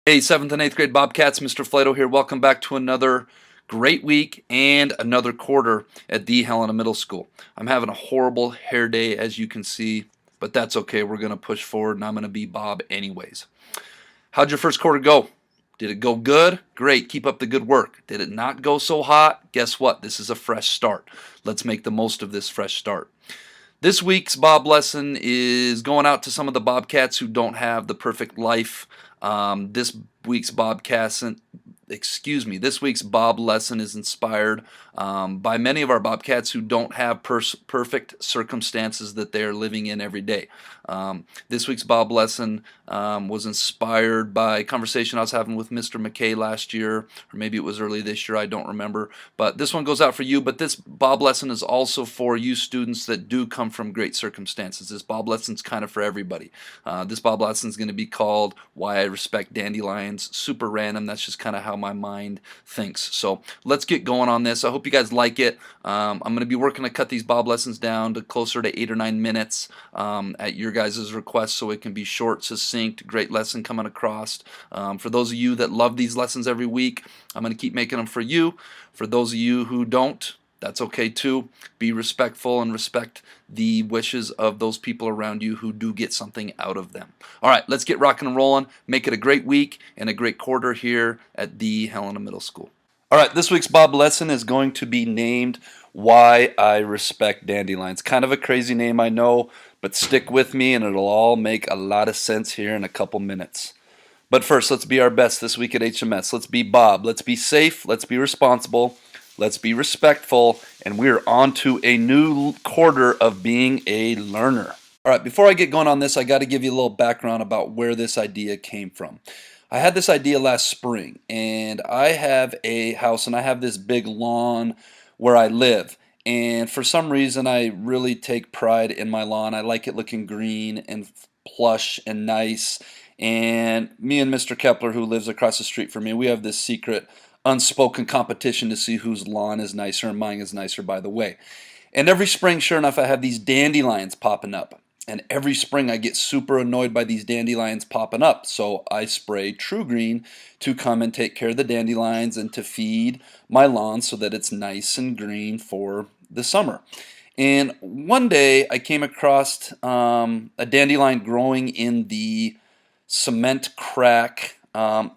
Hey, 7th and 8th grade Bobcats, Mr. Flato here. Welcome back to another great week and another quarter at the Helena Middle School. I'm having a horrible hair day, as you can see, but that's okay. We're going to push forward, and I'm going to be Bob anyways. How'd your first quarter go? Did it go good? Great. Keep up the good work. Did it not go so hot? Guess what? This is a fresh start. Let's make the most of this fresh start. This week's Bob lesson is going out to some of the Bobcats who don't have the perfect life. This week's this week's Bob lesson is inspired by many of our Bobcats who don't have perfect circumstances that they are living in every day. This week's Bob lesson was inspired by a conversation I was having with Mr. McKay last year, or maybe it was early this year, I don't remember. But this one goes out for you, but this Bob lesson is also for you students that do come from great circumstances. This Bob lesson's kind of for everybody. This Bob lesson is going to be called Why I Respect Dandelions. Super random, that's just kind of how my mind thinks. So let's get going on this. I hope you guys like it. I'm going to be working to cut these Bob lessons down to closer to 8 or 9 minutes at your guys' request, so it can be short, succinct, great lesson coming across. For those of you that love these lessons every week, I'm going to keep making them for you. For those of you who don't, that's okay too. Be respectful and respect the wishes of those people around you who do get something out of them. All right, let's get rocking and rolling. Make it a great week and a great quarter here at the Helena Middle School. All right, this week's Bob lesson is going to be named Why I Respect Dandelions. Kind of a crazy name, I know, but stick with me and it'll all make a lot of sense here in a couple minutes. But first, let's be our best this week at HMS. Let's be Bob. Let's be safe. Let's be responsible. Let's be respectful. And we're on to a new quarter of being a learner. All right, before I get going on this, I got to give you a little background about where this idea came from. I had this idea last spring, and I have a house, and I have this big lawn where I live. And for some reason, I really take pride in my lawn. I like it looking green and plush and nice. And me and Mr. Kepler, who lives across the street from me, we have this secret unspoken competition to see whose lawn is nicer, and mine is nicer, by the way. And every spring, sure enough, I have these dandelions popping up. And every spring I get super annoyed by these dandelions popping up. So I spray True Green to come and take care of the dandelions and to feed my lawn so that it's nice and green for the summer. And one day I came across a dandelion growing in the cement crack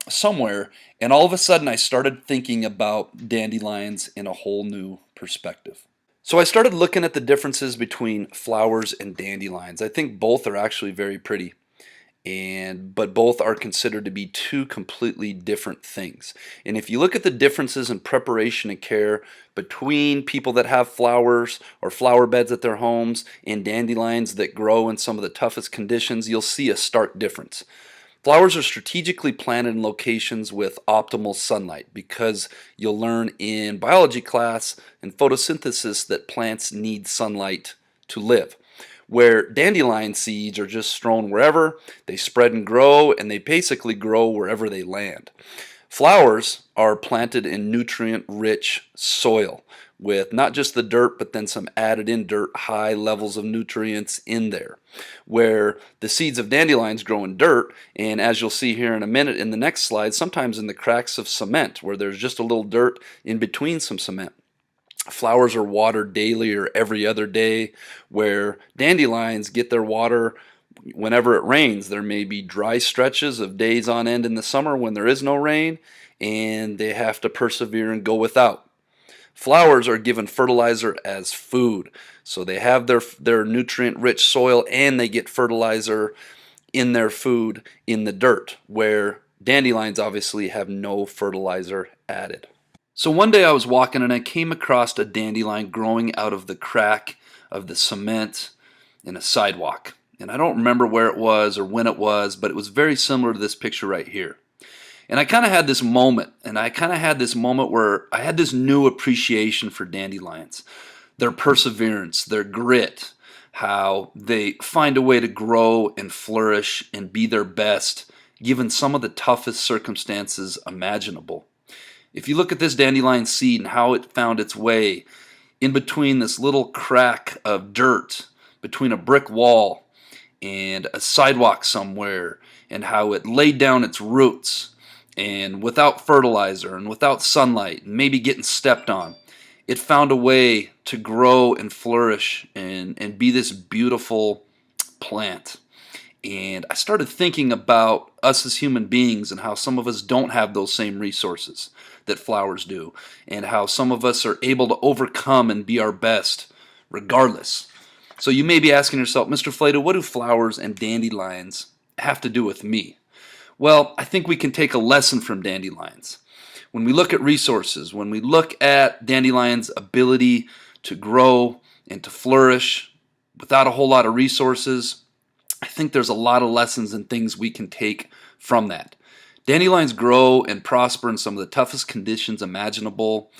somewhere, and all of a sudden I started thinking about dandelions in a whole new perspective. So I started looking at the differences between flowers and dandelions. I think both are actually very pretty, but both are considered to be two completely different things. And if you look at the differences in preparation and care between people that have flowers or flower beds at their homes and dandelions that grow in some of the toughest conditions, you'll see a stark difference. Flowers are strategically planted in locations with optimal sunlight because you'll learn in biology class and photosynthesis that plants need sunlight to live. Where dandelion seeds are just strewn wherever, they spread and grow, and they basically grow wherever they land. Flowers are planted in nutrient-rich soil with not just the dirt, but then some added in dirt, high levels of nutrients in there. Where the seeds of dandelions grow in dirt, and as you'll see here in a minute in the next slide, sometimes in the cracks of cement, where there's just a little dirt in between some cement. Flowers are watered daily or every other day, where dandelions get their water whenever it rains. There may be dry stretches of days on end in the summer when there is no rain, and they have to persevere and go without. Flowers are given fertilizer as food, so they have their nutrient-rich soil and they get fertilizer in their food in the dirt, where dandelions obviously have no fertilizer added. So one day I was walking and I came across a dandelion growing out of the crack of the cement in a sidewalk. And I don't remember where it was or when it was, but it was very similar to this picture right here. And I kind of had this moment, where I had this new appreciation for dandelions. Their perseverance, their grit, how they find a way to grow and flourish and be their best, given some of the toughest circumstances imaginable. If you look at this dandelion seed and how it found its way in between this little crack of dirt, between a brick wall and a sidewalk somewhere, and how it laid down its roots And without fertilizer and without sunlight, and maybe getting stepped on, it found a way to grow and flourish and be this beautiful plant. And I started thinking about us as human beings and how some of us don't have those same resources that flowers do, and how some of us are able to overcome and be our best regardless. So you may be asking yourself, Mr. Flato, what do flowers and dandelions have to do with me? Well, I think we can take a lesson from dandelions. When we look at resources, when we look at dandelions' ability to grow and to flourish without a whole lot of resources, I think there's a lot of lessons and things we can take from that. Dandelions grow and prosper in some of the toughest conditions imaginable,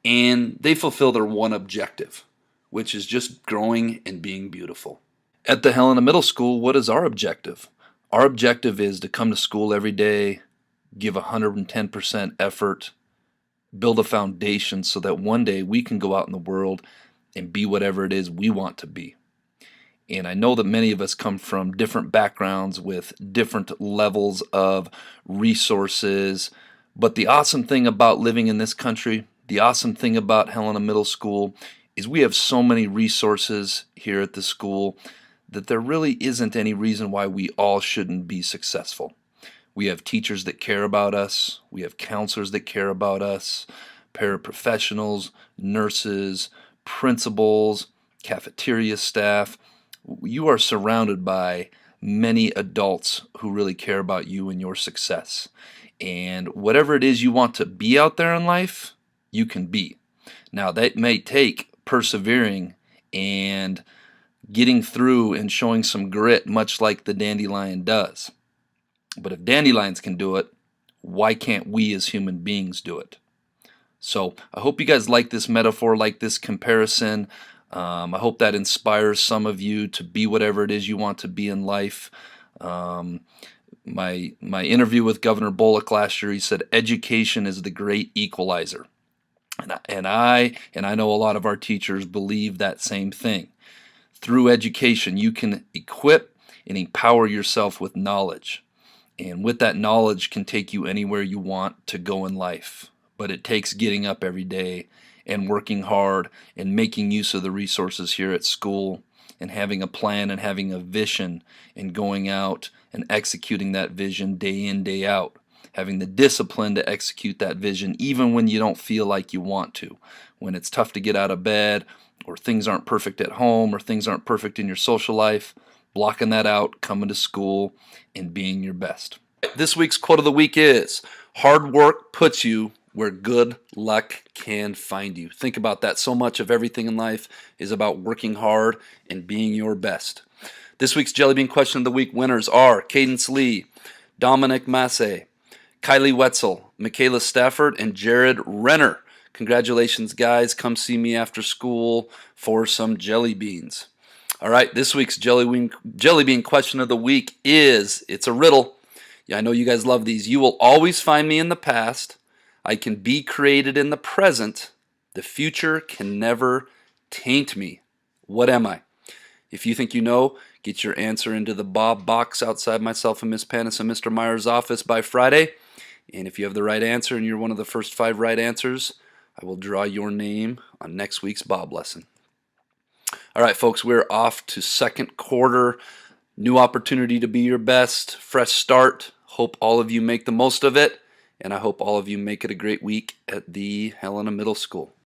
and they fulfill their one objective, which is just growing and being beautiful. At the Helena Middle School, what is our objective? Our objective is to come to school every day, give 110% effort, build a foundation so that one day we can go out in the world and be whatever it is we want to be. And I know that many of us come from different backgrounds with different levels of resources. But the awesome thing about living in this country, the awesome thing about Helena Middle School, is we have so many resources here at the school that there really isn't any reason why we all shouldn't be successful. We have teachers that care about us. We have counselors that care about us, paraprofessionals, nurses, principals, cafeteria staff. You are surrounded by many adults who really care about you and your success. And whatever it is you want to be out there in life, you can be. Now, that may take persevering and getting through and showing some grit, much like the dandelion does. But if dandelions can do it, why can't we as human beings do it? So I hope you guys like this metaphor, like this comparison. I hope that inspires some of you to be whatever it is you want to be in life. My interview with Governor Bullock last year, he said education is the great equalizer. And I know a lot of our teachers believe that same thing. Through education, you can equip and empower yourself with knowledge. And with that knowledge can take you anywhere you want to go in life. But it takes getting up every day and working hard and making use of the resources here at school and having a plan and having a vision and going out and executing that vision day in, day out. Having the discipline to execute that vision even when you don't feel like you want to. When it's tough to get out of bed, or things aren't perfect at home, or things aren't perfect in your social life, blocking that out, coming to school, and being your best. This week's quote of the week is, hard work puts you where good luck can find you. Think about that. So much of everything in life is about working hard and being your best. This week's Jellybean question of the week winners are Cadence Lee, Dominic Massey, Kylie Wetzel, Michaela Stafford, and Jared Renner. Congratulations, guys. Come see me after school for some jelly beans. All right, this week's Jellybean question of the week is, it's a riddle. Yeah, I know you guys love these. You will always find me in the past. I can be created in the present. The future can never taint me. What am I? If you think you know, get your answer into the Bob box outside myself and Miss Panis and Mr. Meyer's office by Friday. And if you have the right answer and you're one of the first 5 right answers, I will draw your name on next week's Bob lesson. All right, folks, we're off to second quarter. New opportunity to be your best. Fresh start. Hope all of you make the most of it. And I hope all of you make it a great week at the Helena Middle School.